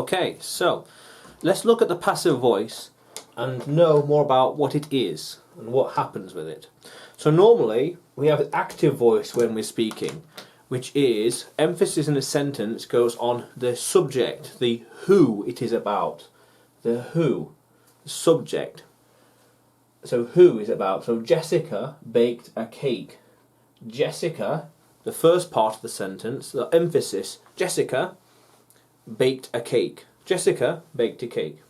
Okay, so let's look at the passive voice and know more about what it is and what happens with it. So normally we have an active voice when we're speaking, which is emphasis in a sentence goes on the subject, the who it is about, the who, the subject. So who is about? So Jessica baked a cake. Jessica, the first part of the sentence, the emphasis, Jessica baked a cake. Jessica baked a cake.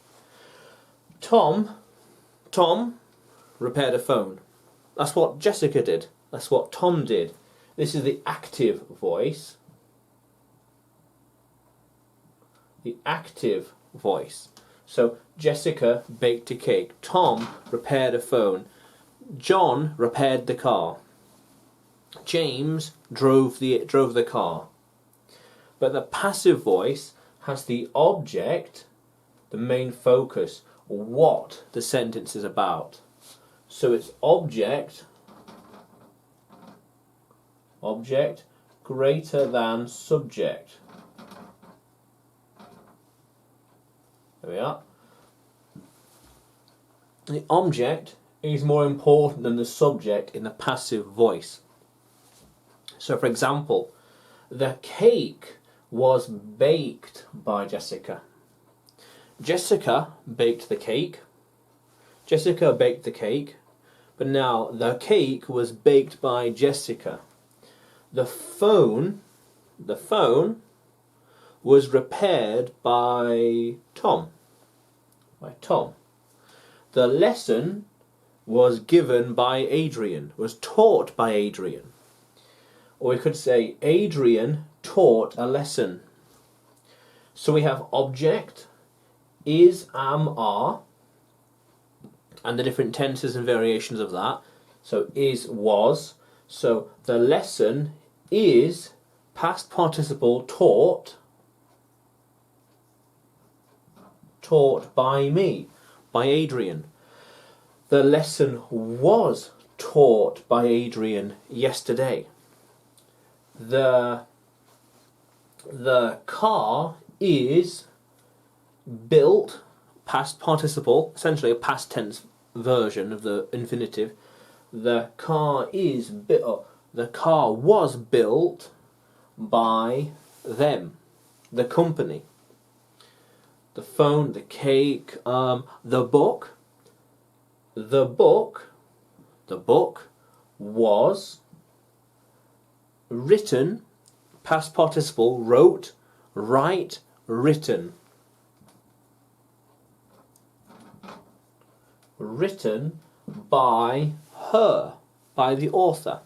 Tom repaired a phone. That's what Jessica did. That's what Tom did. This is the active voice. The active voice. So Jessica baked a cake. Tom repaired a phone. John repaired the car. James drove the car. But the passive voice has the object, the main focus, what the sentence is about. So it's object greater than subject. There we are. The object is more important than the subject in the passive voice. So for example, the cake was baked by Jessica. Jessica baked the cake. Jessica baked the cake. But now the cake was baked by Jessica. The phone was repaired by Tom. The lesson was given by Adrian, was taught by Adrian. Or we could say Adrian taught a lesson. So we have object, is, am, are, and the different tenses and variations of that. So is, was. So the lesson is past participle taught by me, by Adrian. The lesson was taught by Adrian yesterday. The car is built, past participle, essentially a past tense version of the infinitive. The car is built. The car was built by them, the company. The phone, the cake, the book. The book was written, past participle, wrote, write, written. Written by her, by the author.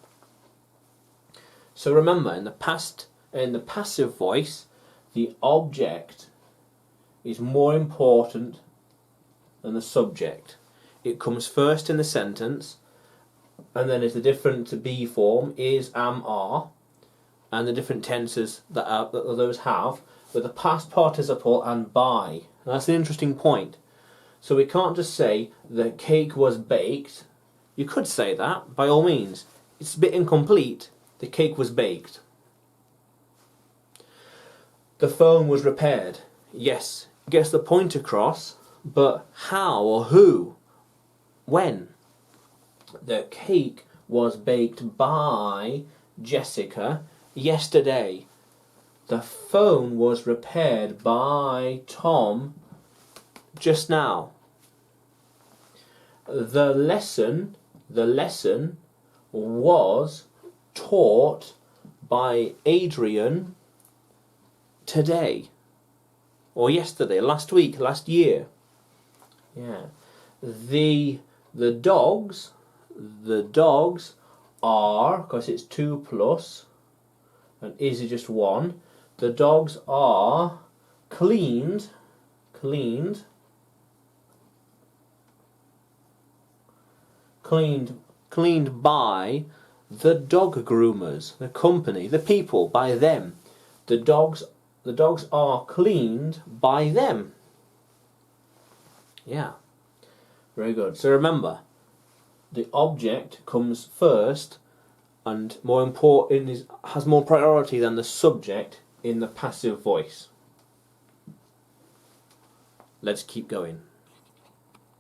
So remember, in the passive voice, the object is more important than the subject. It comes first in the sentence, and then it's the different be form, is, am, are, and the different tenses that those have, with the past participle and by. And that's an interesting point. So we can't just say the cake was baked. You could say that, by all means. It's a bit incomplete. The cake was baked. The phone was repaired. Yes, it gets the point across, but how or who? When? The cake was baked by Jessica yesterday. The phone was repaired by Tom just now. The lesson was taught by Adrian today, or yesterday, last week, last year. Yeah. The dogs are, because it's 2 plus, and is just 1. The dogs are cleaned by the dog groomers, the company, the people, by them. The dogs are cleaned by them. Yeah. Very good. So remember, the object comes first and more important has more priority than the subject in the passive voice. Let's keep going.